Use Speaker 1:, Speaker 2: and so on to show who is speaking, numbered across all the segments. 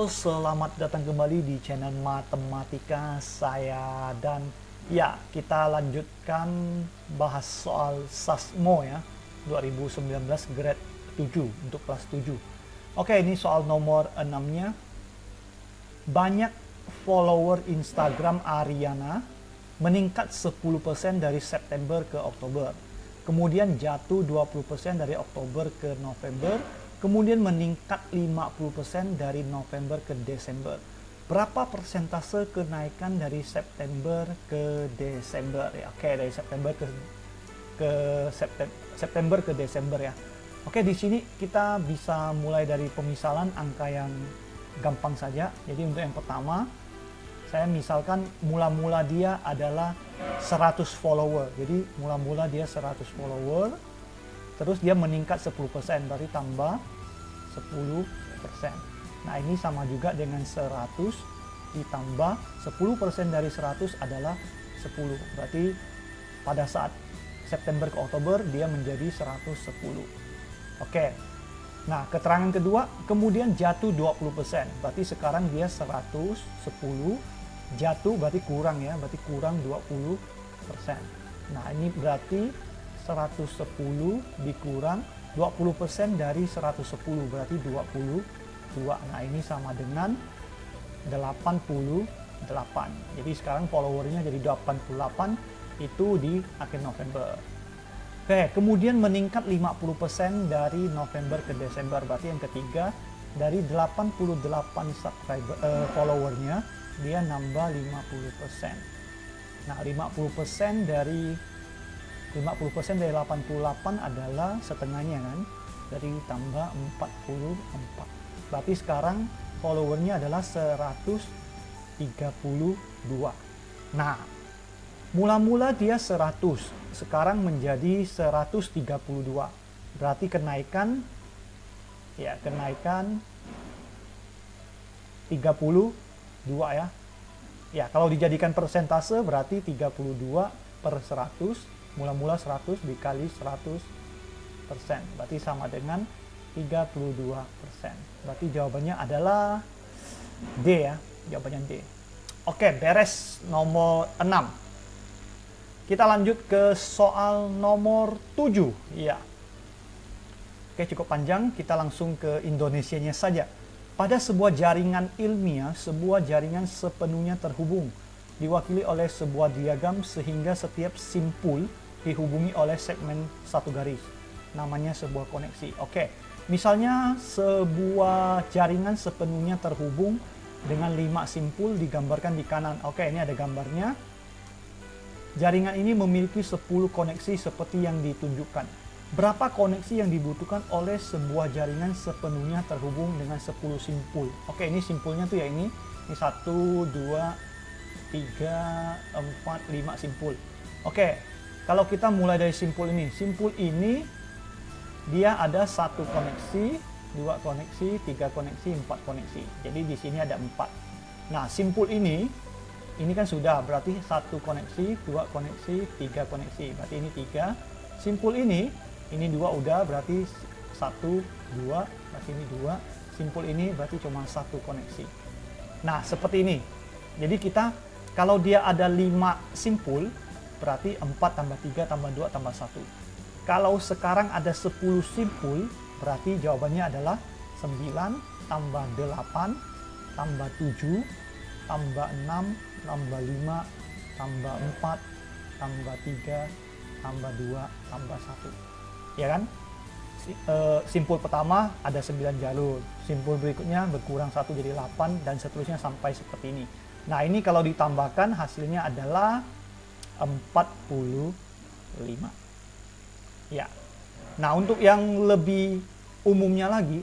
Speaker 1: Halo, selamat datang kembali di channel Matematika saya. Dan ya, kita lanjutkan bahas soal SASMO ya, 2019 grade 7 untuk kelas 7. Oke, ini soal nomor 6-nya. Banyak follower Instagram Ariana meningkat 10% dari September ke Oktober. Kemudian jatuh 20% dari Oktober ke November. Kemudian meningkat 50% dari November ke Desember. Berapa persentase kenaikan dari September ke Desember ya? Oke, dari September September ke Desember ya. Oke, di sini kita bisa mulai dari pemisalan angka yang gampang saja. Jadi untuk yang pertama, saya misalkan mula-mula dia adalah 100 follower. Jadi mula-mula dia 100 follower. Terus dia meningkat 10%, berarti tambah 10%. Nah, ini sama juga dengan 100 ditambah 10% dari 100 adalah 10. Berarti pada saat September ke Oktober dia menjadi 110. Oke. Nah, keterangan kedua, kemudian jatuh 20%. Berarti sekarang dia 110, jatuh berarti kurang ya, berarti kurang 20%. Nah, ini berarti 110 dikurang 20% dari 110 berarti 22. Nah, ini sama dengan 88. Jadi sekarang followernya jadi 88 itu di akhir November. Oke, kemudian meningkat 50% dari November ke Desember. Berarti yang ketiga, dari 88 subscriber followernya dia nambah 50%. Nah, 50% dari 88 adalah setengahnya kan, dari tambah 44. Berarti sekarang followernya adalah 132. Nah, mula-mula dia 100, sekarang menjadi 132. Berarti kenaikan 32 ya. Ya, kalau dijadikan persentase berarti 32 per 100. Mula-mula 100 dikali 100%, berarti sama dengan 32%. Berarti jawabannya adalah D ya, jawabannya D. Oke, beres nomor 6. Kita lanjut ke soal nomor 7. Ya. Oke, cukup panjang, kita langsung ke Indonesianya saja. Pada sebuah jaringan ilmiah, sebuah jaringan sepenuhnya terhubung, diwakili oleh sebuah diagram sehingga setiap simpul dihubungi oleh segmen satu garis. Namanya sebuah koneksi. Oke, misalnya sebuah jaringan sepenuhnya terhubung dengan 5 simpul digambarkan di kanan. Oke, ini ada gambarnya. Jaringan ini memiliki 10 koneksi seperti yang ditunjukkan. Berapa koneksi yang dibutuhkan oleh sebuah jaringan sepenuhnya terhubung dengan 10 simpul? Oke, ini simpulnya tuh ya ini 1, 2, 3, 4, 5 simpul. Oke, kalau kita mulai dari simpul ini dia ada 1 koneksi, 2 koneksi, 3 koneksi, 4 koneksi. Jadi di sini ada 4. Nah, simpul ini kan sudah, berarti 1 koneksi, 2 koneksi, 3 koneksi. Berarti ini 3. Simpul ini 2 udah, berarti 1, 2, berarti ini 2. Simpul ini berarti cuma 1 koneksi. Nah, seperti ini. Jadi kita kalau dia ada 5 simpul, berarti 4 tambah 3 tambah 2 tambah 1. Kalau sekarang ada 10 simpul, berarti jawabannya adalah 9 tambah 8 tambah 7 tambah 6 tambah 5 tambah 4 tambah 3 tambah 2 tambah 1. Ya kan? Simpul pertama ada 9 jalur. Simpul berikutnya berkurang 1 jadi 8 dan seterusnya sampai seperti ini. Nah, ini kalau ditambahkan hasilnya adalah 45. Ya. Nah, untuk yang lebih umumnya lagi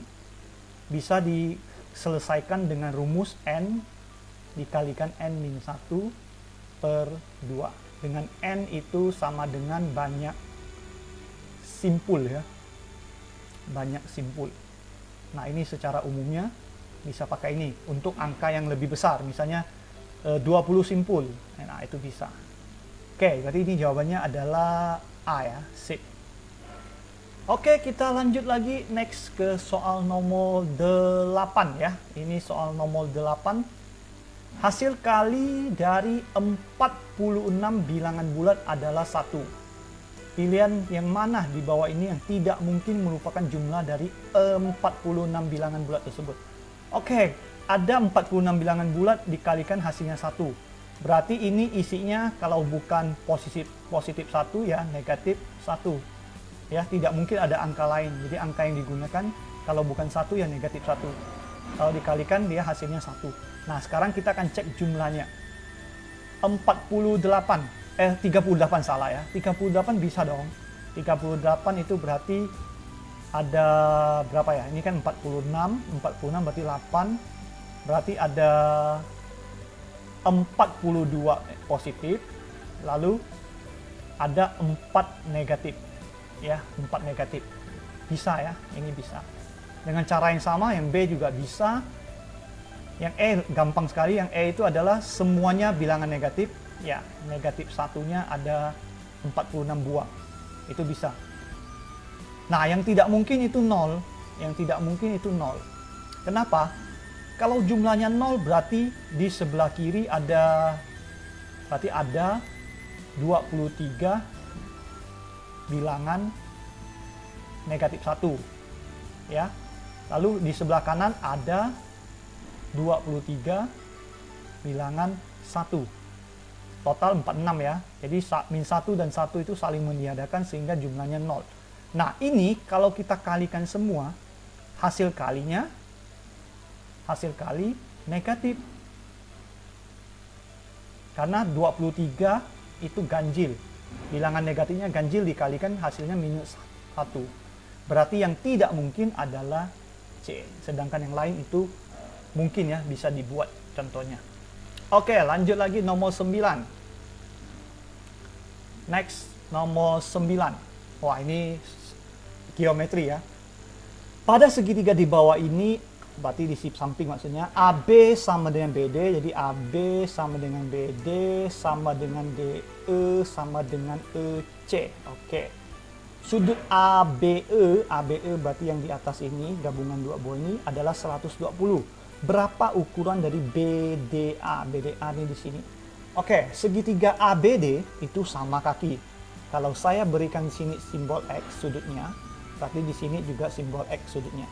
Speaker 1: bisa diselesaikan dengan rumus N dikalikan N-1 per 2. Dengan N itu sama dengan banyak simpul ya. Banyak simpul. Nah, ini secara umumnya bisa pakai ini untuk angka yang lebih besar, misalnya 20 simpul. Nah, itu bisa. Oke, berarti ini jawabannya adalah A ya, sip. Oke, kita lanjut lagi next ke soal nomor 8 ya. Ini soal nomor 8. Hasil kali dari 46 bilangan bulat adalah 1. Pilihan yang mana di bawah ini yang tidak mungkin merupakan jumlah dari 46 bilangan bulat tersebut? Oke, ada 46 bilangan bulat dikalikan hasilnya 1. Berarti ini isinya kalau bukan positif 1 ya negatif 1. Ya, tidak mungkin ada angka lain. Jadi angka yang digunakan kalau bukan 1 ya negatif 1. Kalau dikalikan dia hasilnya 1. Nah, sekarang kita akan cek jumlahnya. 38 salah ya. 38 bisa dong. 38 itu berarti ada berapa ya? Ini kan 46 berarti 8. Berarti ada 42 positif. Lalu ada 4 negatif. Ya, 4 negatif. Bisa ya, ini bisa. Dengan cara yang sama, yang B juga bisa. Yang E gampang sekali, yang E itu adalah semuanya bilangan negatif. Ya, negatif satunya ada 46 buah. Itu bisa. Nah, yang tidak mungkin itu 0. Yang tidak mungkin itu 0. Kenapa? Kalau jumlahnya 0 berarti di sebelah kiri ada 23 bilangan negatif 1 ya. Lalu di sebelah kanan ada 23 bilangan 1. Total 46 ya. Jadi min 1 dan 1 itu saling meniadakan sehingga jumlahnya 0. Nah, ini kalau kita kalikan semua hasil kali negatif. Karena 23 itu ganjil. Bilangan negatifnya ganjil dikalikan hasilnya minus 1. Berarti yang tidak mungkin adalah C. Sedangkan yang lain itu mungkin ya, bisa dibuat contohnya. Oke, lanjut lagi nomor 9. Next, nomor 9. Wah, ini geometri ya. Pada segitiga di bawah ini, berarti di samping maksudnya, AB sama dengan BD, jadi AB sama dengan BD sama dengan DE sama dengan EC. Oke. Sudut ABE berarti yang di atas ini, gabungan dua buah ini adalah 120. Berapa ukuran dari BDA? BDA ini di sini. Oke, segitiga ABD itu sama kaki. Kalau saya berikan di sini simbol X sudutnya, berarti di sini juga simbol X sudutnya.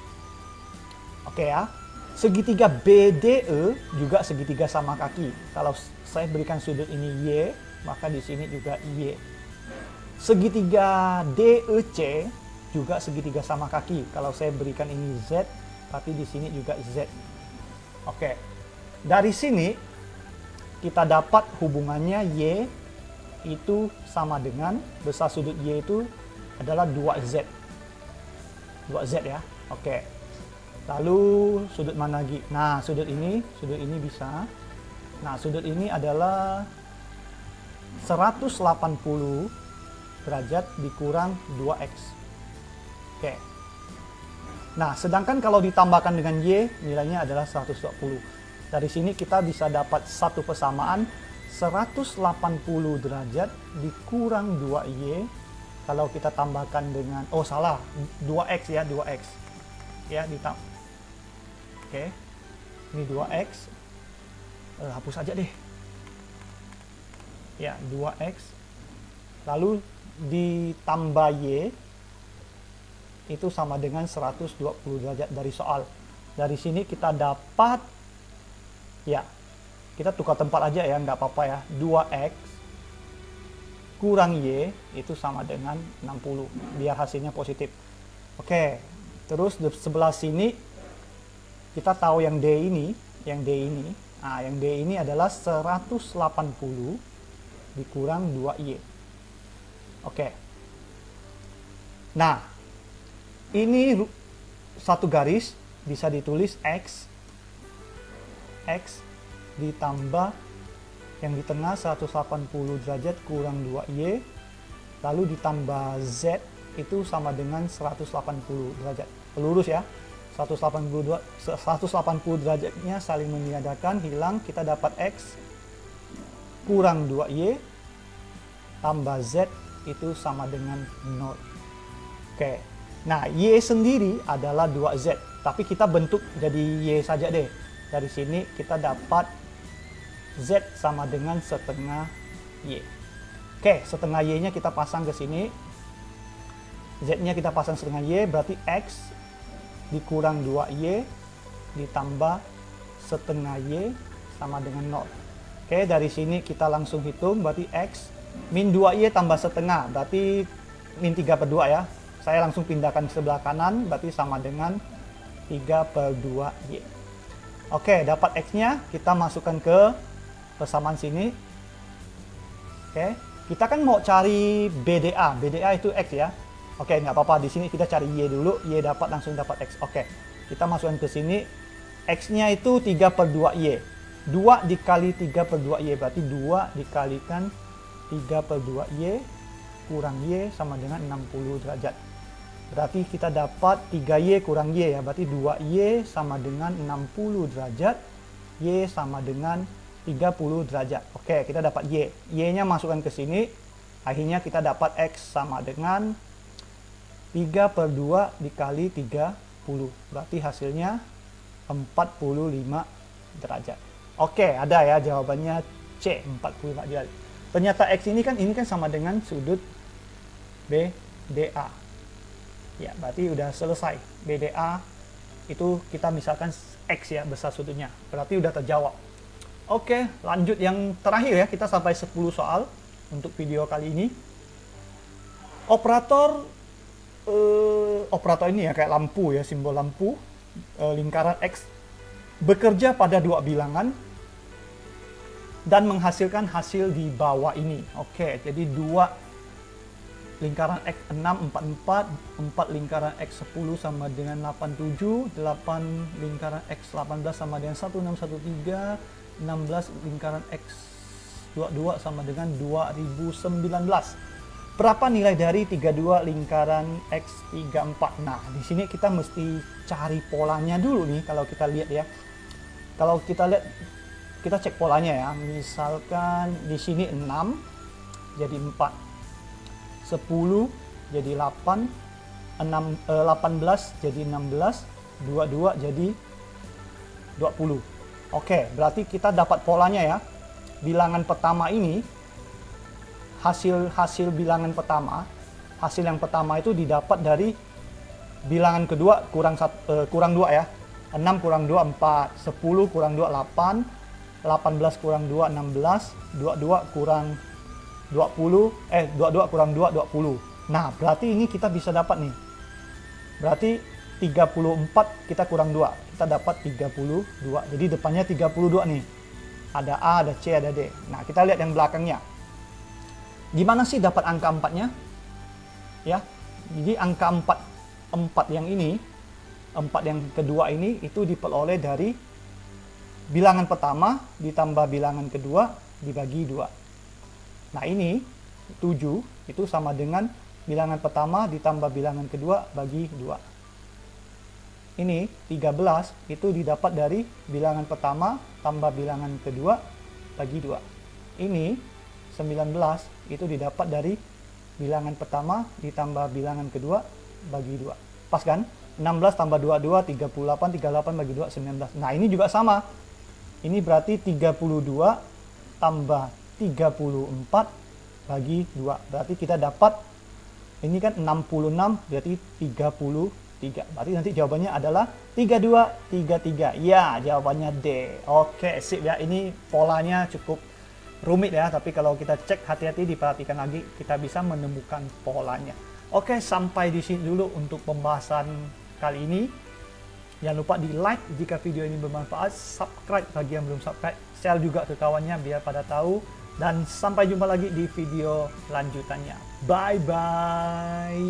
Speaker 1: Oke ya, segitiga BDE juga segitiga sama kaki. Kalau saya berikan sudut ini Y, maka di sini juga Y. Segitiga DEC juga segitiga sama kaki. Kalau saya berikan ini Z, berarti di sini juga Z. Oke, dari sini kita dapat hubungannya Y itu sama dengan besar sudut Y itu adalah 2Z. 2Z ya, oke. Lalu sudut mana lagi? Nah, sudut ini bisa. Nah, sudut ini adalah 180 derajat dikurang 2X. Oke. Nah, sedangkan kalau ditambahkan dengan Y, nilainya adalah 120. Dari sini kita bisa dapat satu persamaan 180 derajat dikurang 2Y. Kalau kita tambahkan dengan, oh salah, 2X ya, 2X. Ya, Oke, ini 2X, hapus aja deh. Ya, 2X, lalu ditambah Y, itu sama dengan 120 derajat dari soal. Dari sini kita dapat, ya, kita tukar tempat aja ya, nggak apa-apa ya, 2X kurang Y, itu sama dengan 60, biar hasilnya positif. Oke, terus di sebelah sini, kita tahu yang D ini, nah yang D ini adalah 180 dikurang 2Y. Oke. Nah, ini satu garis bisa ditulis X ditambah yang di tengah 180 derajat kurang 2Y, lalu ditambah Z itu sama dengan 180 derajat. Lurus ya. 180 derajatnya saling meniadakan, hilang, kita dapat X kurang 2Y tambah Z itu sama dengan 0. Oke, Nah, Y sendiri adalah 2Z, tapi kita bentuk jadi Y saja deh. Dari sini kita dapat Z sama dengan setengah Y. Oke, setengah Y-nya kita pasang ke sini. Z-nya kita pasang setengah Y, berarti X dikurang 2Y ditambah setengah Y sama dengan 0. Oke, dari sini kita langsung hitung, berarti X min 2Y tambah setengah, berarti min 3/2 ya. Saya langsung pindahkan ke sebelah kanan, berarti sama dengan 3/2Y. Oke, dapat X-nya, kita masukkan ke persamaan sini. Oke, kita kan mau cari BDA. BDA itu X ya. Oke, nggak apa-apa. Di sini kita cari Y dulu. Y dapat, langsung dapat X. Oke, kita masukkan ke sini. X-nya itu 3/2Y. 2 dikali 3/2Y, berarti 2 dikalikan 3/2Y kurang Y sama dengan 60 derajat. Berarti kita dapat 3Y kurang Y ya, berarti 2Y sama dengan 60 derajat, Y sama dengan 30 derajat. Oke, kita dapat Y. Y-nya masukkan ke sini, akhirnya kita dapat X sama dengan 3/2 dikali 30. Berarti hasilnya 45 derajat. Oke, ada ya jawabannya C, 45 derajat. Ternyata X ini kan sama dengan sudut BDA. Ya, berarti udah selesai. BDA itu kita misalkan X ya, besar sudutnya. Berarti udah terjawab. Oke, lanjut yang terakhir ya. Kita sampai 10 soal untuk video kali ini. Operator ini ya, kayak lampu ya, simbol lampu, lingkaran X, bekerja pada 2 bilangan dan menghasilkan hasil di bawah ini. Oke, jadi 2 lingkaran X 6, 4, 4 lingkaran X 10 sama dengan 87, 8 lingkaran X 18 sama dengan 1613, 16 lingkaran X 22 sama dengan 2019. Berapa nilai dari 32 lingkaran X 34? Nah, di sini kita mesti cari polanya dulu nih kalau kita lihat ya. Kalau kita lihat, kita cek polanya ya. Misalkan di sini 6 jadi 4. 10 jadi 8, 18 jadi 16, 22 jadi 20. Oke, berarti kita dapat polanya ya. Bilangan pertama ini, hasil bilangan pertama, hasil yang pertama itu didapat dari bilangan kedua kurang 2 ya. 6 kurang 2, 4, 10 kurang 2, 8, 18 kurang 2, 16, 22 kurang 22 kurang 2, 20. Nah, berarti ini kita bisa dapat nih. Berarti 34 kita kurang 2. Kita dapat 32. Jadi depannya 32 nih. Ada A, ada C, ada D. Nah, kita lihat yang belakangnya. Gimana sih dapat angka 4-nya? Ya. Jadi angka 4 yang ini, 4 yang kedua ini itu diperoleh dari bilangan pertama ditambah bilangan kedua dibagi 2. Nah, ini 7 itu sama dengan bilangan pertama ditambah bilangan kedua bagi 2. Ini 13 itu didapat dari bilangan pertama tambah bilangan kedua bagi 2. Ini 19 itu didapat dari bilangan pertama ditambah bilangan kedua bagi 2. Pas kan? 16 tambah 22, 38, 38 bagi 2, 19. Nah, ini juga sama. Ini berarti 32 tambah 34 bagi 2. Berarti kita dapat, ini kan 66, berarti 33. Berarti nanti jawabannya adalah 32, 33. Ya, jawabannya D. Oke, sip ya. Ini polanya cukup rumit ya, tapi kalau kita cek hati-hati, diperhatikan lagi, kita bisa menemukan polanya. Oke, sampai di sini dulu untuk pembahasan kali ini. Jangan lupa di like jika video ini bermanfaat, subscribe bagi yang belum subscribe, share juga ke kawannya biar pada tahu, dan sampai jumpa lagi di video lanjutannya. Bye bye.